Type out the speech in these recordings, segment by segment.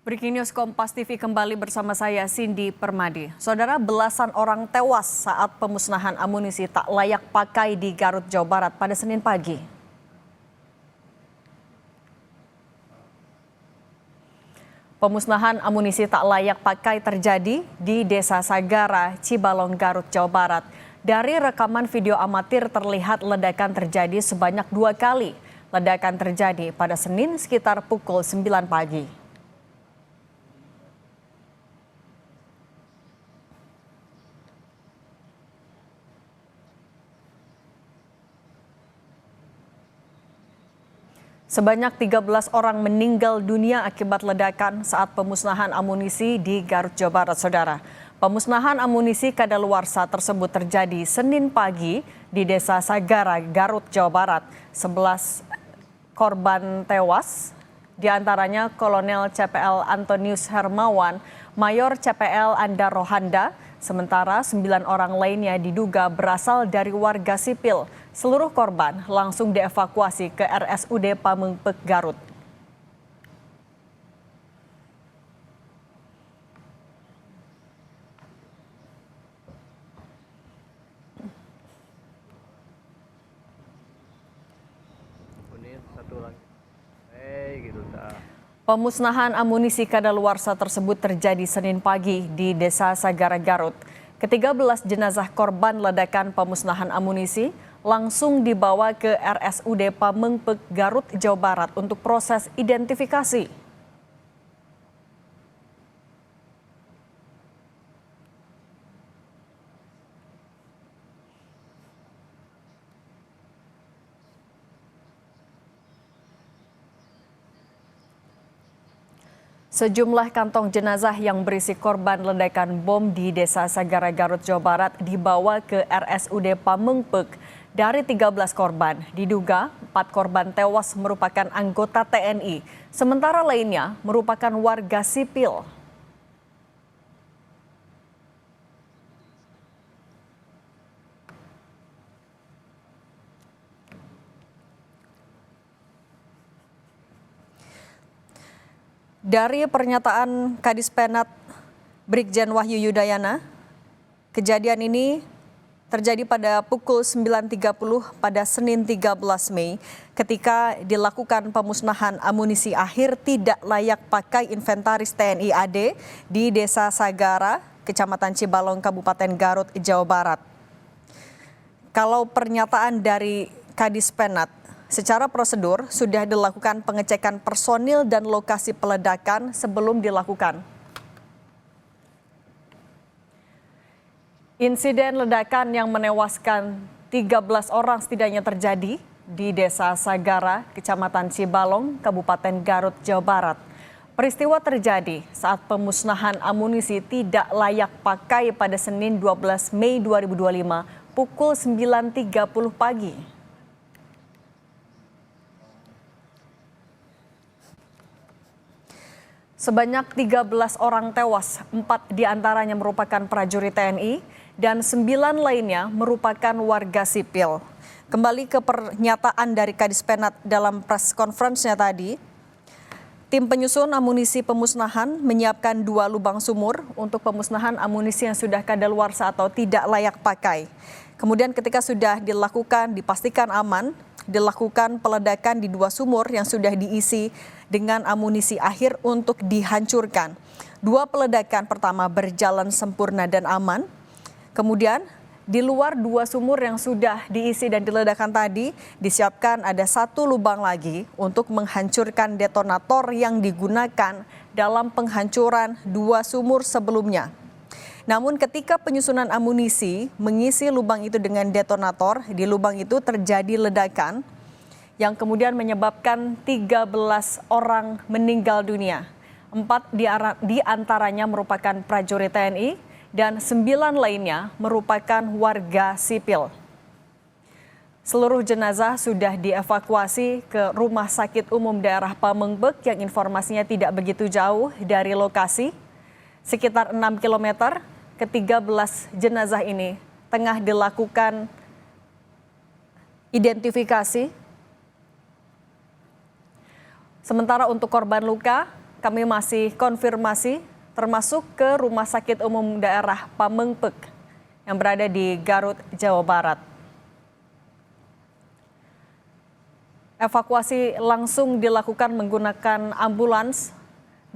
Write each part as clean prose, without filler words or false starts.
Breaking News Kompas TV kembali bersama saya Cindy Permadi. Saudara, belasan orang tewas saat pemusnahan amunisi tak layak pakai di Garut, Jawa Barat pada Senin pagi. Pemusnahan amunisi tak layak pakai terjadi di Desa Sagara, Cibalong, Garut, Jawa Barat. Dari rekaman video amatir terlihat ledakan terjadi sebanyak 2 kali. Ledakan terjadi pada Senin sekitar pukul 9 pagi. Sebanyak 13 orang meninggal dunia akibat ledakan saat pemusnahan amunisi di Garut, Jawa Barat, Saudara. Pemusnahan amunisi kadaluarsa tersebut terjadi Senin pagi di Desa Sagara, Garut, Jawa Barat. 11 korban tewas, diantaranya Kolonel CPL Antonius Hermawan, Mayor CPL Anda Rohanda, sementara 9 orang lainnya diduga berasal dari warga sipil. Seluruh korban langsung dievakuasi ke RSUD Pamengpeuk, Garut. Pemusnahan amunisi kadaluarsa tersebut terjadi Senin pagi di Desa Sagara, Garut. Ke-13 jenazah korban ledakan pemusnahan amunisi langsung dibawa ke RSUD Pamengpeuk, Garut, Jawa Barat untuk proses identifikasi. Sejumlah kantong jenazah yang berisi korban ledakan bom di Desa Sagara, Garut, Jawa Barat dibawa ke RSUD Pamengpeuk. Dari 13 korban, diduga 4 korban tewas merupakan anggota TNI, sementara lainnya merupakan warga sipil. Dari pernyataan Kadis Penat Brigjen Wahyu Yudayana, kejadian ini terjadi pada pukul 9.30 pada Senin 13 Mei ketika dilakukan pemusnahan amunisi akhir tidak layak pakai inventaris TNI AD di Desa Sagara, Kecamatan Cibalong, Kabupaten Garut, Jawa Barat. Kalau pernyataan dari Kadis Penat, secara prosedur sudah dilakukan pengecekan personil dan lokasi peledakan sebelum dilakukan. Insiden ledakan yang menewaskan 13 orang setidaknya terjadi di Desa Sagara, Kecamatan Cibalong, Kabupaten Garut, Jawa Barat. Peristiwa terjadi saat pemusnahan amunisi tidak layak pakai pada Senin 12 Mei 2025 pukul 9.30 pagi. Sebanyak 13 orang tewas, 4 diantaranya merupakan prajurit TNI dan 9 lainnya merupakan warga sipil. Kembali ke pernyataan dari Kadis Penat dalam press conference-nya tadi, tim penyusun amunisi pemusnahan menyiapkan 2 lubang sumur untuk pemusnahan amunisi yang sudah kadaluarsa atau tidak layak pakai. Kemudian ketika sudah dilakukan, dipastikan aman, dilakukan peledakan di 2 sumur yang sudah diisi dengan amunisi akhir untuk dihancurkan. 2 peledakan pertama berjalan sempurna dan aman. Kemudian di luar 2 sumur yang sudah diisi dan diledakkan tadi, disiapkan ada 1 lubang lagi untuk menghancurkan detonator yang digunakan dalam penghancuran 2 sumur sebelumnya. Namun ketika penyusunan amunisi mengisi lubang itu dengan detonator, di lubang itu terjadi ledakan yang kemudian menyebabkan 13 orang meninggal dunia. 4 di antaranya merupakan prajurit TNI dan 9 lainnya merupakan warga sipil. Seluruh jenazah sudah dievakuasi ke Rumah Sakit Umum Daerah Pamengpeuk yang informasinya tidak begitu jauh dari lokasi. Sekitar 6 km, ke-13 jenazah ini tengah dilakukan identifikasi. Sementara untuk korban luka, kami masih konfirmasi termasuk ke Rumah Sakit Umum Daerah Pamengpeuk yang berada di Garut, Jawa Barat. Evakuasi langsung dilakukan menggunakan ambulans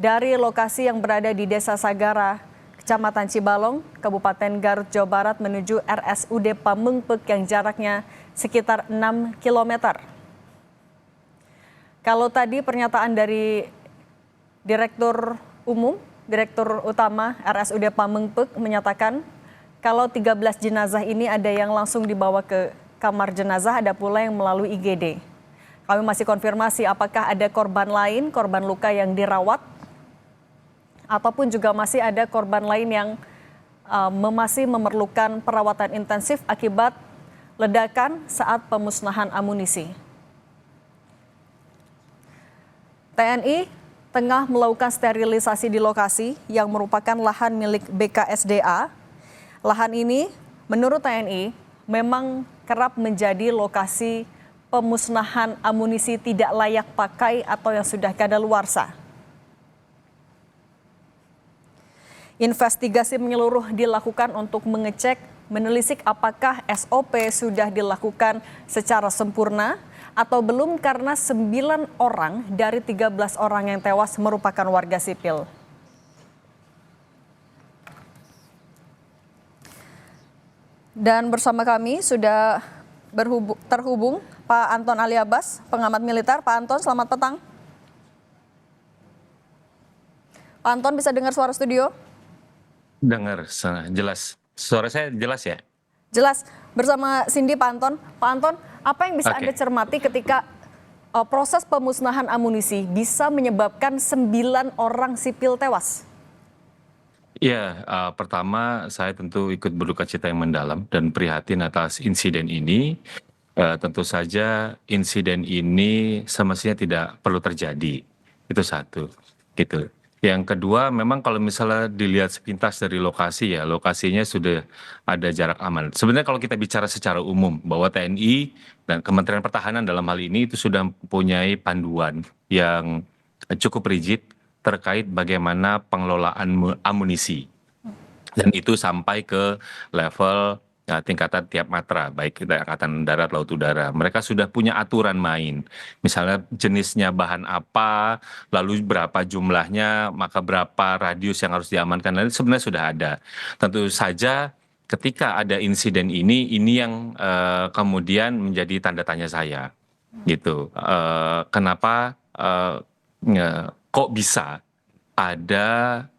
dari lokasi yang berada di Desa Sagara, Kecamatan Cibalong, Kabupaten Garut, Jawa Barat menuju RSUD Pamengpeuk yang jaraknya sekitar 6 km. Kalau tadi pernyataan dari Direktur Utama RSUD Pamengpeuk menyatakan kalau 13 jenazah ini ada yang langsung dibawa ke kamar jenazah, ada pula yang melalui IGD. Kami masih konfirmasi apakah ada korban lain, korban luka yang dirawat, ataupun juga masih ada korban lain yang masih memerlukan perawatan intensif akibat ledakan saat pemusnahan amunisi. TNI tengah melakukan sterilisasi di lokasi yang merupakan lahan milik BKSDA. Lahan ini menurut TNI memang kerap menjadi lokasi pemusnahan amunisi tidak layak pakai atau yang sudah kadaluarsa. Investigasi menyeluruh dilakukan untuk mengecek, menelisik apakah SOP sudah dilakukan secara sempurna atau belum karena 9 orang dari 13 orang yang tewas merupakan warga sipil. Dan bersama kami sudah terhubung Pak Anton Ali Abbas, pengamat militer. Pak Anton, selamat petang. Pak Anton, bisa dengar suara studio? Dengar, jelas. Suara saya jelas ya? Jelas. Bersama Cindy, Pak Anton. Pak Anton, apa yang bisa Anda cermati ketika proses pemusnahan amunisi bisa menyebabkan 9 orang sipil tewas? Ya, pertama saya tentu ikut berduka cita yang mendalam dan prihatin atas insiden ini. Tentu saja insiden ini semestinya tidak perlu terjadi. Itu satu, gitu. Yang kedua, memang kalau misalnya dilihat sepintas dari lokasi ya, lokasinya sudah ada jarak aman. Sebenarnya kalau kita bicara secara umum bahwa TNI dan Kementerian Pertahanan dalam hal ini itu sudah mempunyai panduan yang cukup rigid terkait bagaimana pengelolaan amunisi. Dan itu sampai ke level tingkatan tiap matra, baik kita angkatan darat, laut, udara. Mereka sudah punya aturan main. Misalnya jenisnya bahan apa, lalu berapa jumlahnya, maka berapa radius yang harus diamankan. Dan sebenarnya sudah ada. Tentu saja ketika ada insiden ini yang kemudian menjadi tanda tanya saya. Gitu. Kenapa kok bisa ada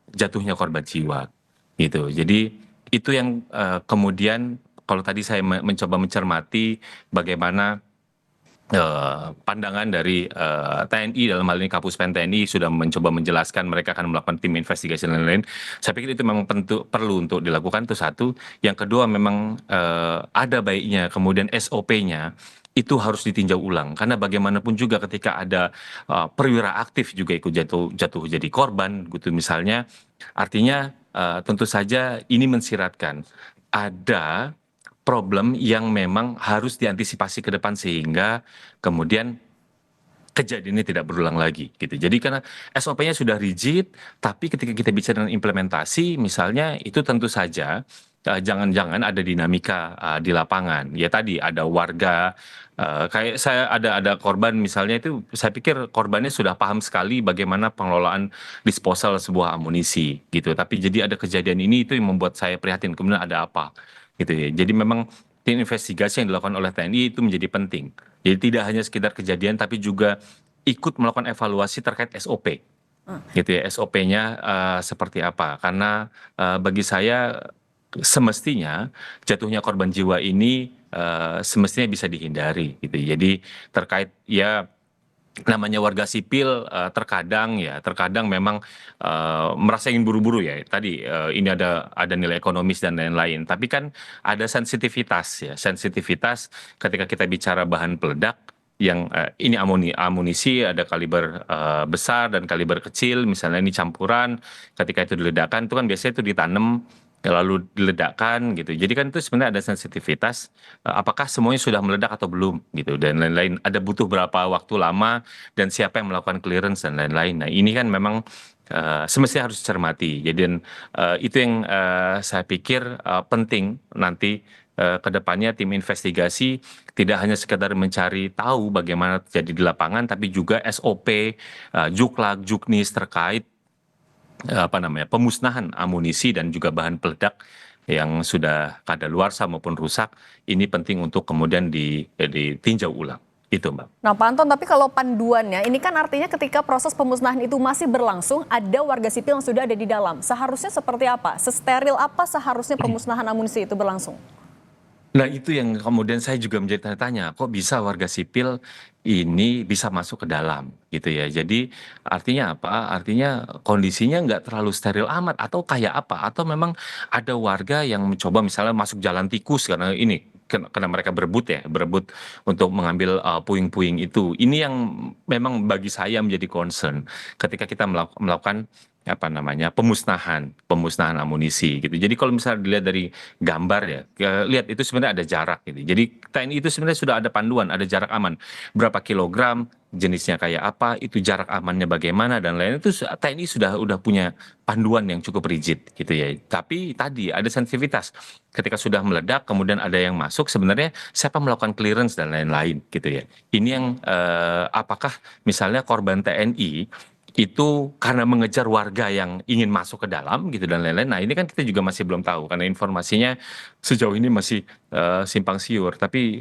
jatuhnya korban jiwa? Gitu. Jadi itu yang kemudian kalau tadi saya mencoba mencermati bagaimana pandangan dari TNI dalam hal ini Kapus Pen TNI sudah mencoba menjelaskan mereka akan melakukan tim investigasi dan lain-lain. Saya pikir itu memang perlu untuk dilakukan, itu satu. Yang kedua memang ada baiknya kemudian SOP-nya itu harus ditinjau ulang karena bagaimanapun juga ketika ada perwira aktif juga ikut jatuh jadi korban gitu misalnya, artinya tentu saja ini mensiratkan ada problem yang memang harus diantisipasi ke depan sehingga kemudian kejadian ini tidak berulang lagi gitu. Jadi karena SOP-nya sudah rigid, tapi ketika kita bicara tentang implementasi misalnya itu tentu saja jangan-jangan ada dinamika di lapangan. Ya tadi ada warga kayak saya ada korban misalnya itu saya pikir korbannya sudah paham sekali bagaimana pengelolaan disposal sebuah amunisi gitu. Tapi jadi ada kejadian ini itu yang membuat saya prihatin kemudian ada apa gitu ya. Jadi memang tim investigasi yang dilakukan oleh TNI itu menjadi penting. Jadi tidak hanya sekedar kejadian tapi juga ikut melakukan evaluasi terkait SOP. Gitu ya, SOP-nya seperti apa. Karena bagi saya semestinya jatuhnya korban jiwa ini semestinya bisa dihindari gitu. Jadi terkait ya namanya warga sipil terkadang memang merasa ingin buru-buru ya tadi ini ada nilai ekonomis dan lain-lain tapi kan ada sensitivitas ketika kita bicara bahan peledak yang ini amunisi ada kaliber besar dan kaliber kecil misalnya ini campuran ketika itu diledakkan itu kan biasanya itu ditanam lalu diledakkan gitu. Jadi kan itu sebenarnya ada sensitivitas, apakah semuanya sudah meledak atau belum gitu dan lain-lain. Ada butuh berapa waktu lama dan siapa yang melakukan clearance dan lain-lain. Nah ini kan memang semestinya harus dicermati. Jadi itu yang saya pikir penting nanti ke depannya tim investigasi tidak hanya sekedar mencari tahu bagaimana terjadi di lapangan, tapi juga SOP, Juklak, Juknis terkait pemusnahan amunisi dan juga bahan peledak yang sudah kadaluarsa maupun rusak. Ini penting untuk kemudian ditinjau ulang. Itu, Mbak. Nah, Pak Anton, tapi kalau panduannya, ini kan artinya ketika proses pemusnahan itu masih berlangsung, ada warga sipil yang sudah ada di dalam. Seharusnya seperti apa? Sesteril apa seharusnya pemusnahan amunisi itu berlangsung? Nah, itu yang kemudian saya juga menjadi tanya-tanya, kok bisa warga sipil ini bisa masuk ke dalam gitu ya. Jadi artinya apa? Artinya kondisinya nggak terlalu steril amat atau kayak apa? Atau memang ada warga yang mencoba misalnya masuk jalan tikus karena ini karena mereka berebut ya, berebut untuk mengambil puing-puing itu. Ini yang memang bagi saya menjadi concern ketika kita melakukan pemusnahan amunisi gitu. Jadi kalau misalnya dilihat dari gambar ya, lihat itu sebenarnya ada jarak gitu. Jadi TNI itu sebenarnya sudah ada panduan, ada jarak aman. Berapa kilogram, jenisnya kayak apa, itu jarak amannya bagaimana dan lain-lain itu TNI sudah punya panduan yang cukup rigid gitu ya. Tapi tadi ada sensitivitas. Ketika sudah meledak kemudian ada yang masuk, sebenarnya siapa melakukan clearance dan lain-lain gitu ya. Ini yang apakah misalnya korban TNI itu karena mengejar warga yang ingin masuk ke dalam gitu dan lain-lain. Nah ini kan kita juga masih belum tahu karena informasinya sejauh ini masih simpang siur. Tapi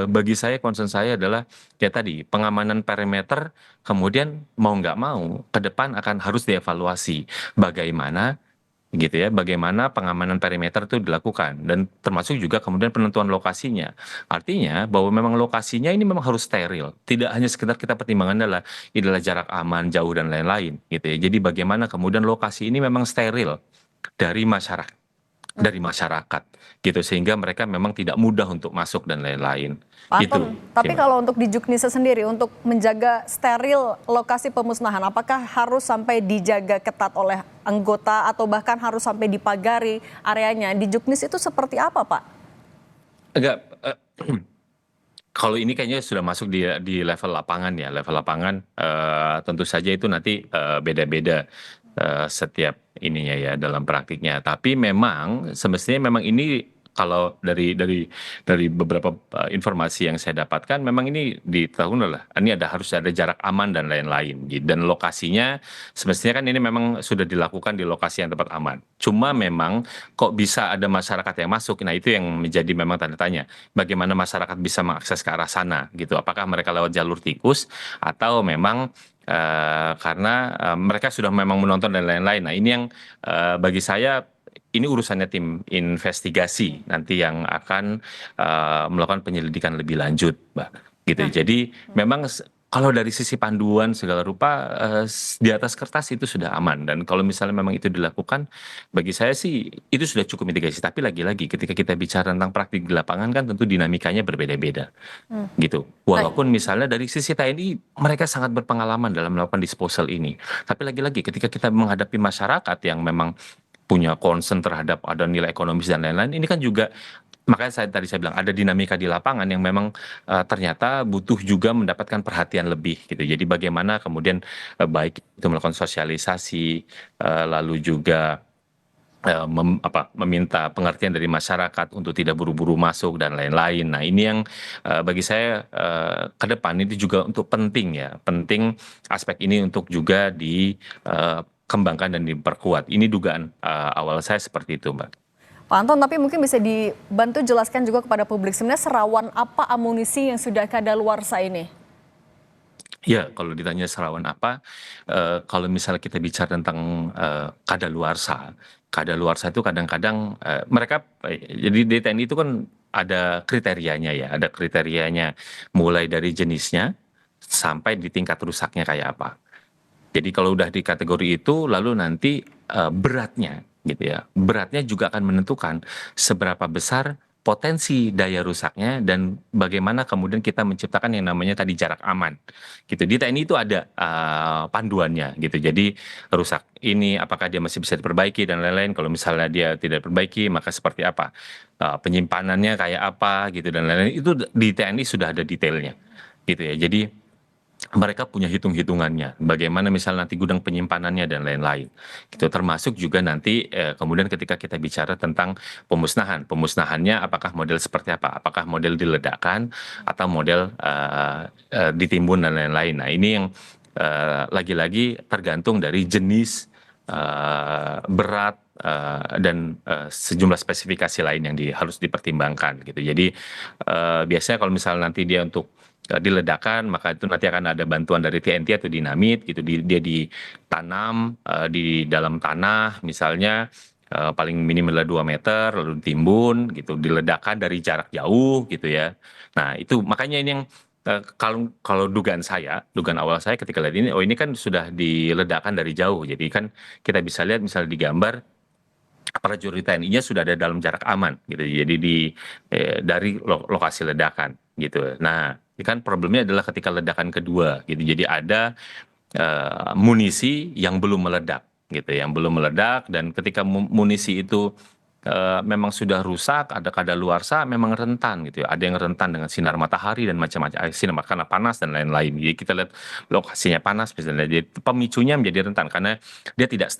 bagi saya concern saya adalah ya tadi pengamanan perimeter kemudian mau nggak mau ke depan akan harus dievaluasi bagaimana gitu ya, bagaimana pengamanan perimeter itu dilakukan dan termasuk juga kemudian penentuan lokasinya. Artinya bahwa memang lokasinya ini memang harus steril, tidak hanya sekedar kita pertimbangan adalah jarak aman, jauh dan lain-lain gitu ya. Jadi bagaimana kemudian lokasi ini memang steril dari masyarakat gitu sehingga mereka memang tidak mudah untuk masuk dan lain-lain. Pak Itu. Anton, tapi kalau untuk di Juknisa sendiri, untuk menjaga steril lokasi pemusnahan, apakah harus sampai dijaga ketat oleh anggota atau bahkan harus sampai dipagari areanya? Di Juknis itu seperti apa, Pak? Enggak, kalau ini kayaknya sudah masuk di level lapangan ya, level lapangan tentu saja itu nanti beda-beda setiap ininya ya dalam praktiknya. Tapi memang semestinya memang ini kalau dari beberapa informasi yang saya dapatkan memang ini diketahui lah ini harus ada jarak aman dan lain-lain gitu. Dan lokasinya semestinya kan ini memang sudah dilakukan di lokasi yang tempat aman. Cuma memang kok bisa ada masyarakat yang masuk, nah itu yang menjadi memang tanda tanya. Bagaimana masyarakat bisa mengakses ke arah sana gitu? Apakah mereka lewat jalur tikus atau memang karena mereka sudah memang menonton dan lain-lain. Nah ini yang bagi saya ini urusannya tim investigasi nanti yang akan melakukan penyelidikan lebih lanjut, Mbak. Gitu. Nah, Jadi memang kalau dari sisi panduan segala rupa di atas kertas itu sudah aman dan kalau misalnya memang itu dilakukan, bagi saya sih itu sudah cukup mitigasi. Tapi lagi-lagi ketika kita bicara tentang praktik di lapangan kan tentu dinamikanya berbeda-beda gitu. baik. Walaupun misalnya dari sisi TNI mereka sangat berpengalaman dalam melakukan disposal ini. Tapi lagi-lagi ketika kita menghadapi masyarakat yang memang punya concern terhadap ada nilai ekonomis dan lain-lain, ini kan juga makanya saya bilang ada dinamika di lapangan yang memang ternyata butuh juga mendapatkan perhatian lebih gitu. Jadi bagaimana kemudian baik itu melakukan sosialisasi, lalu juga meminta pengertian dari masyarakat untuk tidak buru-buru masuk dan lain-lain. Nah ini yang bagi saya ke depan itu juga untuk penting aspek ini untuk juga dikembangkan dan diperkuat. Ini dugaan awal saya seperti itu, Mbak. Pak Anton, tapi mungkin bisa dibantu jelaskan juga kepada publik, sebenarnya serawan apa amunisi yang sudah kadaluarsa ini? Ya, kalau ditanya serawan apa, kalau misalnya kita bicara tentang kadaluarsa itu kadang-kadang mereka jadi di TNI itu kan ada kriterianya ya, ada kriterianya mulai dari jenisnya sampai di tingkat rusaknya kayak apa. Jadi kalau udah di kategori itu, lalu nanti beratnya gitu ya, beratnya juga akan menentukan seberapa besar potensi daya rusaknya dan bagaimana kemudian kita menciptakan yang namanya tadi jarak aman gitu. Di TNI itu ada panduannya gitu. Jadi rusak ini apakah dia masih bisa diperbaiki dan lain-lain. Kalau misalnya dia tidak diperbaiki maka seperti apa, penyimpanannya kayak apa gitu dan lain-lain. Itu di TNI sudah ada detailnya gitu ya. Jadi mereka punya hitung-hitungannya, bagaimana misal nanti gudang penyimpanannya dan lain-lain. Gitu. Termasuk juga nanti kemudian ketika kita bicara tentang pemusnahannya apakah model seperti apa? Apakah model diledakkan atau model ditimbun dan lain-lain. Nah ini yang lagi-lagi tergantung dari jenis, berat, dan sejumlah spesifikasi lain yang harus dipertimbangkan gitu. Jadi biasanya kalau misal nanti dia untuk diledakkan maka itu nanti akan ada bantuan dari TNT atau dinamit gitu, dia ditanam di dalam tanah misalnya, paling minim adalah 2 meter lalu ditimbun gitu, diledakkan dari jarak jauh gitu ya. Nah itu makanya ini yang kalau dugaan awal saya ketika lihat ini, oh ini kan sudah diledakkan dari jauh, jadi kan kita bisa lihat misalnya di gambar prajurit TNI-nya sudah ada dalam jarak aman gitu. Jadi dari lokasi ledakan gitu. Nah, ini kan problemnya adalah ketika ledakan kedua gitu. Jadi ada munisi yang belum meledak gitu, yang belum meledak dan ketika munisi itu memang sudah rusak, ada kadaluarsa, memang rentan gitu ya. Ada yang rentan dengan sinar matahari dan macam-macam, sinar karena panas dan lain-lain. Jadi kita lihat lokasinya panas misalnya, jadi pemicunya menjadi rentan karena dia tidak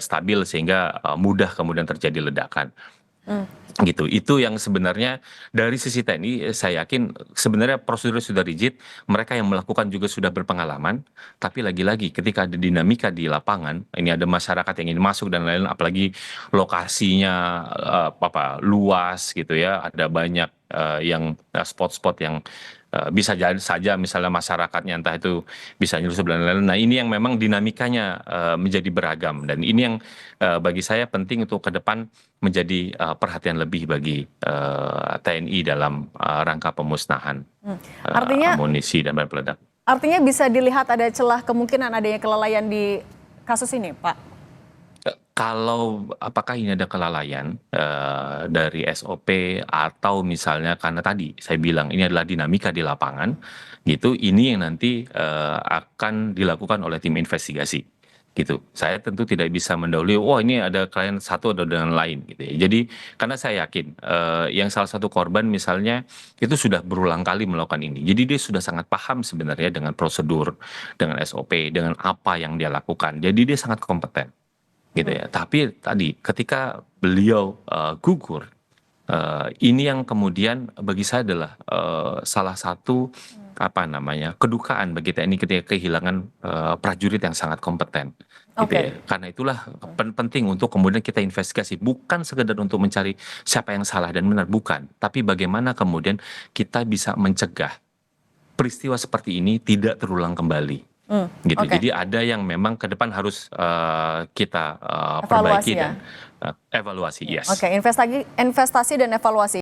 stabil sehingga mudah kemudian terjadi ledakan. Gitu. Itu yang sebenarnya dari sisi TNI saya yakin sebenarnya prosedur sudah rigid, mereka yang melakukan juga sudah berpengalaman, tapi lagi-lagi ketika ada dinamika di lapangan, ini ada masyarakat yang ingin masuk dan lain-lain, apalagi lokasinya luas gitu ya, ada banyak yang spot-spot yang bisa jadi saja misalnya masyarakatnya entah itu bisa nyusup dan lain-lain. Nah ini yang memang dinamikanya menjadi beragam dan ini yang bagi saya penting untuk ke depan menjadi perhatian lebih bagi TNI dalam rangka pemusnahan Artinya amunisi dan bahan peledak. artinya bisa dilihat ada celah kemungkinan adanya kelalaian di kasus ini, Pak. Kalau apakah ini ada kelalaian dari SOP atau misalnya karena tadi saya bilang ini adalah dinamika di lapangan gitu, ini yang nanti akan dilakukan oleh tim investigasi gitu. Saya tentu tidak bisa mendahului, wah ini ada klien satu atau dengan lain gitu ya. Jadi karena saya yakin yang salah satu korban misalnya itu sudah berulang kali melakukan ini. Jadi dia sudah sangat paham sebenarnya dengan prosedur, dengan SOP, dengan apa yang dia lakukan. Jadi dia sangat kompeten gitu ya. Tapi tadi ketika beliau gugur, ini yang kemudian bagi saya adalah salah satu kedukaan bagi TNI ketika kehilangan prajurit yang sangat kompeten. Gitu ya. Karena itulah penting untuk kemudian kita investigasi, bukan sekedar untuk mencari siapa yang salah dan benar, bukan, tapi bagaimana kemudian kita bisa mencegah peristiwa seperti ini tidak terulang kembali. Gitu. Jadi ada yang memang ke depan harus kita perbaiki dan evaluasi. Yes. Investasi dan evaluasi.